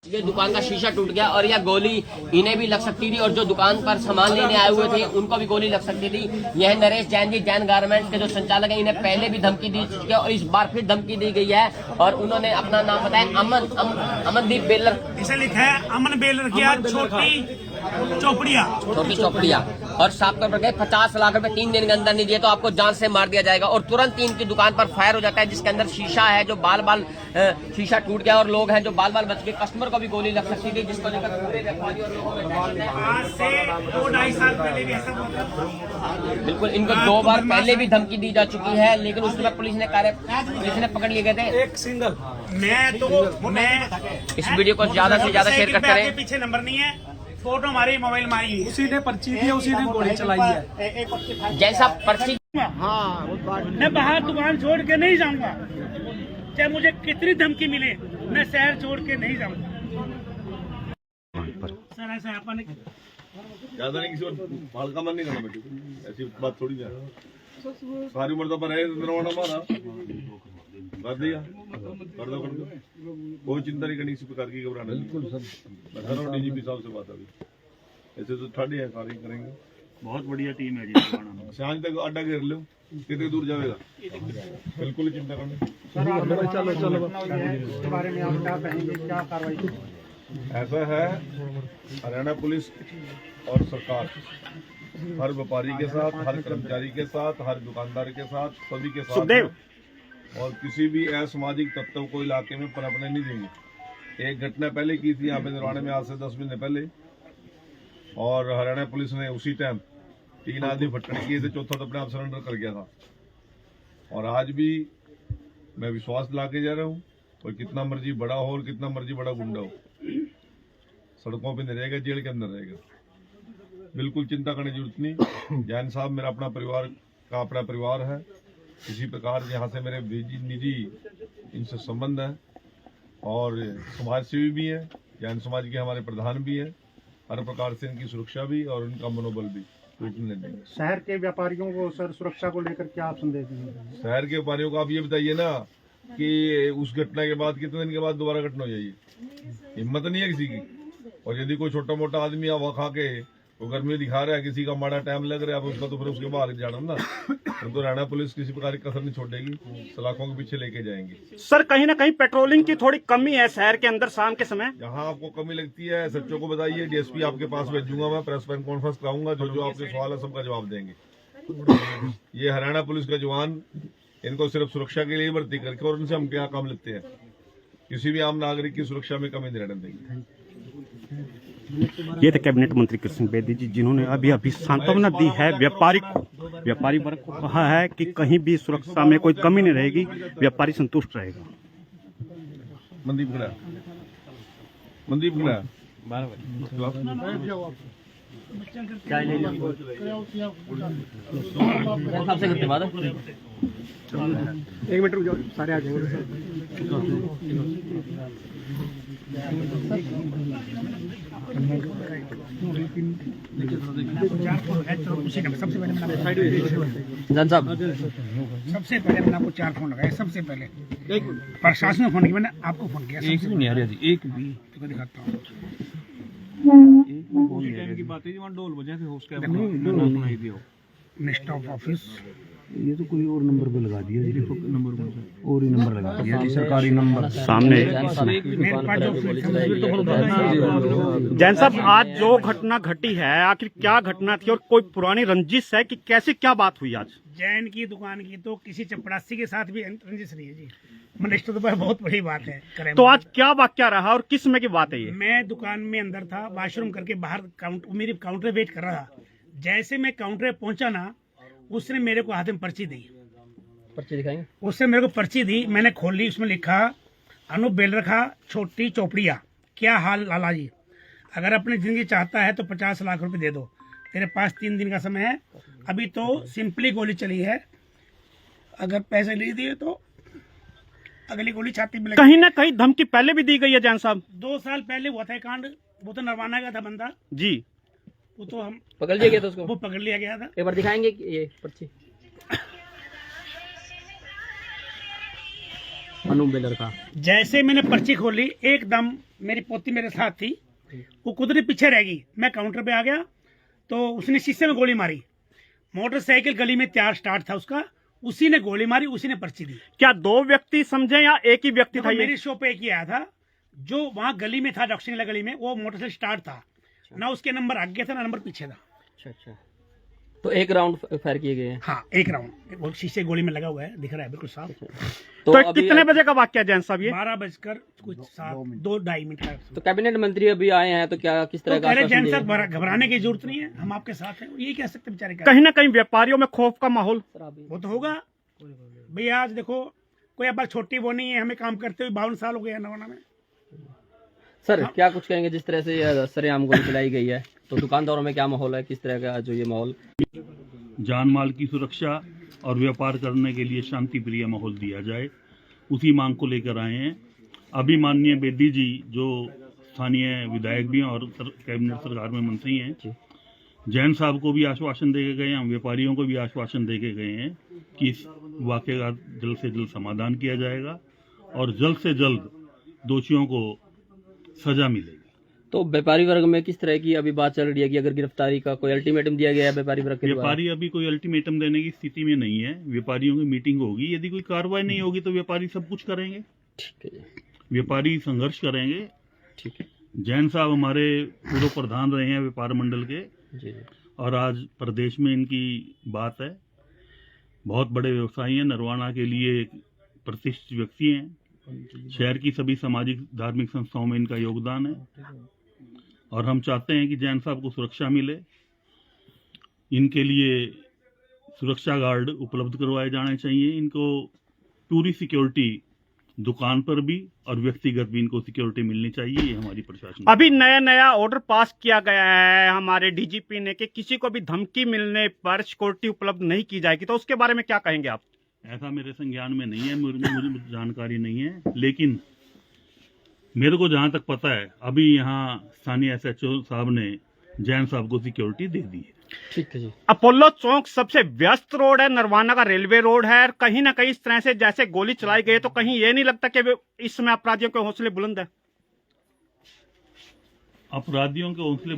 ये दुकान का शीशा टूट गया और यह गोली इन्हें भी लग सकती थी और जो दुकान पर सामान लेने आए हुए थे उनको भी गोली लग सकती थी। यह नरेश जैन जी, जैन गारमेंट्स के जो संचालक हैं, इन्हें पहले भी धमकी दी चुकी है और इस बार फिर धमकी दी गई है और उन्होंने अपना नाम बताया अमनदीप बेलर। इसे लिखा है अमन बेलर किया छोटी चौपड़िया और साफ तौर पर गए 50 लाख रुपए 3 दिन के अंदर नहीं दिए तो आपको जान से मार दिया जाएगा। और तुरंत इनकी दुकान पर फायर हो जाता है जिसके अंदर शीशा है जो बाल शीशा टूट गया और लोग हैं जो बाल बच गए। कस्टमर को भी गोली लग सकती थी जिसको लेकर पूरे व्यापारी और लोगों में आज से 2-2.5 साल पहले भी ऐसा हुआ था। बिल्कुल, इनको 2 बार पहले भी धमकी दी जा चुकी है लेकिन उस समय पुलिस ने पकड़ लिए गए थे। एक सिंगल मैं इस वीडियो को ज्यादा से ज्यादा शेयर करते रहे। पीछे नंबर नहीं है, फोटो हमारे मोबाइल में आई है, उसी ने पर्ची दी, उसी ने गोली चलाई है। जैसा पर्ची मैं बाहर दुकान छोड़ के नहीं जाऊंगा, चाहे मुझे कितनी धमकी मिले, मैं शहर छोड़ के नहीं जाऊंगा। सर ऐसा अपन ज्यादा नहीं, किसी को हल्का मन नहीं करना बेटे, ऐसी बात थोड़ी है। सारी उम्र तो पर है हमारा कर दिया, कर दो। कोई चिंता नहीं करनी, किसी प्रकार की घबराना। बिल्कुल सर, डीजीपी साहब से बात अभी ऐसे तो ठाड़ी है, कार्य करेंगे। बहुत बढ़िया टीम है जी। शाम तक अड्डा घेर लो, कितनी दूर जाएगा, बिल्कुल चिंता करना। इसके बारे में आप क्या कहेंगे, क्या कार्रवाई? ऐसा है, हरियाणा पुलिस और सरकार हर व्यापारी के साथ, हर कर्मचारी के साथ, हर दुकानदार के साथ, सभी के साथ है और किसी भी असामाजिक तत्व को इलाके में पनपने नहीं देंगे। एक घटना पहले की थी यहाँ पे निर्वाणे में, आज से 10 महीने पहले, और हरियाणा पुलिस ने उसी टाइम 3 आदमी भटकने किए थे, चौथा तो अपने आप सरेंडर कर गया था। और आज भी मैं विश्वास दिला के जा रहा हूँ, और कितना मर्जी बड़ा हो और कितना मर्जी बड़ा गुंडा हो, सड़कों पे नहीं रहेगा, जेल के अंदर रहेगा। बिल्कुल चिंता करने की जरूरत नहीं। जैन साहब मेरा अपना परिवार का अपना परिवार है, इसी प्रकार यहाँ से मेरे निजी इनसे संबंध है और समाज सेवी भी है, जैन समाज के हमारे प्रधान भी है। हर प्रकार से इनकी सुरक्षा भी और उनका मनोबल भी टूटने नहीं देंगे। शहर के व्यापारियों को सर सुरक्षा को लेकर क्या आप संदेश देंगे? शहर के व्यापारियों को आप ये बताइए ना कि उस घटना के बाद कितने दिन के बाद दोबारा घटना हो जाएगी, हिम्मत नहीं है किसी की। और यदि कोई छोटा मोटा आदमी हवा खा के वो गर्मी दिखा रहा है, किसी का माड़ा टाइम लग रहा है, अब उसका तो फिर उसके बाहर जाना ना, तो हरियाणा पुलिस किसी प्रकार की कसर नहीं छोड़ेगी, सलाखों के पीछे लेके जाएंगे। सर कहीं ना कहीं पेट्रोलिंग की थोड़ी कमी है शहर के अंदर शाम के समय। जहाँ आपको कमी लगती है सच्चों को बताइए, डीएसपी आपके पास भेजूंगा, मैं प्रेस कॉन्फ्रेंस कराऊंगा, जो आपके सवाल है सबका जवाब देंगे। ये हरियाणा पुलिस का जवान, इनको सिर्फ सुरक्षा के लिए भर्ती करके और उनसे हम क्या काम लेते हैं, किसी भी आम नागरिक की सुरक्षा में कमी नहीं रहने देंगे। ये थे कैबिनेट मंत्री कृष्ण बेदी जी, जिन्होंने अभी सांत्वना दी है व्यापारी वर्ग को कहा है कि कहीं भी सुरक्षा में कोई कमी नहीं रहेगी, व्यापारी संतुष्ट रहेगा। मनदीप खड़ा एक मिनट रुक जाओ, सारे आ जाएंगे। सबसे पहले मैंने आपको 4 फोन लगाए, सबसे पहले प्रशासन ने फोन किया, मैंने आपको फोन किया। एक भी नहीं आ रहा जी, एक भी दिखाता हूँ। टाइम की बात है जी, वहाँ ढोल बजा थे उसके सुनाई दिया मिनिस्टर ऑफ ऑफिस, ये तो कोई और नंबर पे लगा दिया जी, नंबर और ही नंबर लगा दिया जी, सरकारी नंबर सामने। जैन साहब, आज जो घटना घटी है आखिर क्या घटना थी और कोई पुरानी रंजिश है कि कैसे क्या बात हुई आज? जैन की दुकान की तो किसी चपरासी के साथ भी रंजिश नहीं है जी, मिनिस्टर तो बहुत बड़ी बात है। तो आज क्या वाकया रहा और किस समय की बात है ये? मैं दुकान में अंदर था, वॉशरूम करके बाहर मेरी काउंटर वेट कर रहा था। जैसे मैं काउंटर पहुंचा ना, उसने मेरे को हाथ में पर्ची दी, पर्ची दिखाएंगे, उसने मेरे को पर्ची दी, मैंने खोल ली, उसमें लिखा अनूप बेलर खा छोटी चौपड़िया, क्या हाल लाला जी, अगर अपनी जिंदगी चाहता है तो 50 लाख रुपए दे दो, तेरे पास 3 दिन का समय है, अभी तो सिंपली गोली चली है, अगर पैसे नहीं दिए तो अगली गोली छाती में। कहीं ना कहीं धमकी पहले भी दी गई है जैन साहब। 2 साल पहले हुआ था कांड, वो तो नरवाना का था बंदा जी, वो तो हम पकड़ लिया गया था उसको, वो पकड़ लिया गया था। एक बार दिखाएंगे ये पर्ची। अनु बेलर का। जैसे मैंने पर्ची खोली एकदम मेरी पोती मेरे साथ थी, वो कुदरती पीछे रह गई। मैं काउंटर पे आ गया तो उसने शीशे में गोली मारी। मोटरसाइकिल गली में तैयार स्टार्ट था उसका, उसी ने गोली मारी, उसी ने पर्ची दी। क्या दो व्यक्ति समझे या एक ही व्यक्ति था? तो ये मेरी शो पे एक ही आया था जो वहां गली में था, डॉक्सिंगला गली में। वो मोटरसाइकिल स्टार्ट था ना, उसके नंबर आगे था ना नंबर पीछे था। अच्छा अच्छा, तो एक राउंड फायर किए गए हैं। हाँ, एक राउंड वो शीशे गोली में लगा हुआ है, दिख रहा है बिल्कुल साफ। तो अभी कितने बजे का वाक्य जैन साहब ये? 12 बजकर कुछ 2-2.5 का। तो कैबिनेट मंत्री अभी आए हैं, तो क्या किस तरह तो का कह रहे आश्वासन जैन दिए? साहब घबराने की जरूरत नहीं है, हम आपके साथ हैं। ये कह सकते बेचारे क्या। कहीं ना कहीं व्यापारियों में खौफ का माहौल। वो तो होगा भैया। आज देखो कोई अब छोटी वो नहीं है, हमें काम करते हुए 52 साल हो गए नवाना में। सर क्या कुछ कहेंगे, जिस तरह से सरेआम गोली चलाई गई है, तो दुकानदारों में क्या माहौल है, किस तरह का जो ये माहौल? जान माल की सुरक्षा और व्यापार करने के लिए शांति प्रिय माहौल दिया जाए, उसी मांग को लेकर आए हैं। अभी माननीय बेदी जी जो स्थानीय विधायक भी हैं और कैबिनेट सरकार में मंत्री हैं, जैन साहब को भी आश्वासन दे के गए हैं, व्यापारियों को भी आश्वासन दे के गए हैं कि इस वाक़े का जल्द से जल्द समाधान किया जाएगा और जल्द से जल्द दोषियों को सजा मिलेगी। तो व्यापारी वर्ग में किस तरह की अभी बात चल रही है कि अगर गिरफ्तारी का कोई अल्टीमेटम दिया गया है व्यापारी वर्ग के द्वारा? व्यापारी अभी कोई अल्टीमेटम देने की स्थिति में नहीं है। व्यापारियों की मीटिंग होगी, यदि कोई कार्रवाई नहीं होगी तो व्यापारी सब कुछ करेंगे। ठीक है जी, व्यापारी संघर्ष करेंगे। ठीक है जैन साहब हमारे पूर्व प्रधान रहे हैं व्यापार मंडल के, जी जी। और आज प्रदेश में इनकी बात है। बहुत बड़े व्यवसायी हैं, नरवाना के लिए एक प्रतिष्ठित व्यक्ति हैं। शहर की सभी सामाजिक धार्मिक संस्थाओं में इनका योगदान है और हम चाहते हैं कि जैन साहब को सुरक्षा मिले। इनके लिए सुरक्षा गार्ड उपलब्ध करवाए जाने चाहिए। इनको पूरी सिक्योरिटी दुकान पर भी और व्यक्तिगत भी इनको सिक्योरिटी मिलनी चाहिए। ये हमारी प्रशासन। अभी नया ऑर्डर पास किया गया है हमारे डीजीपी ने कि किसी को भी धमकी मिलने पर सिक्योरिटी उपलब्ध नहीं की जाएगी, तो उसके बारे में क्या कहेंगे आप? ऐसा मेरे संज्ञान में नहीं है, मुझे जानकारी नहीं है, लेकिन मेरे को जहां तक पता है अभी यहाँ स्थानीय SHO साहब ने जैन साहब को सिक्योरिटी दे दी है। ठीक है जी। अपोलो चौक सबसे व्यस्त रोड है, नरवाना का रेलवे रोड है, और कहीं ना कहीं इस तरह से जैसे गोली चलाई गई तो कहीं ये नहीं लगता कि इस समय अपराधियों के हौसले बुलंद है? अपराधियों के हौसले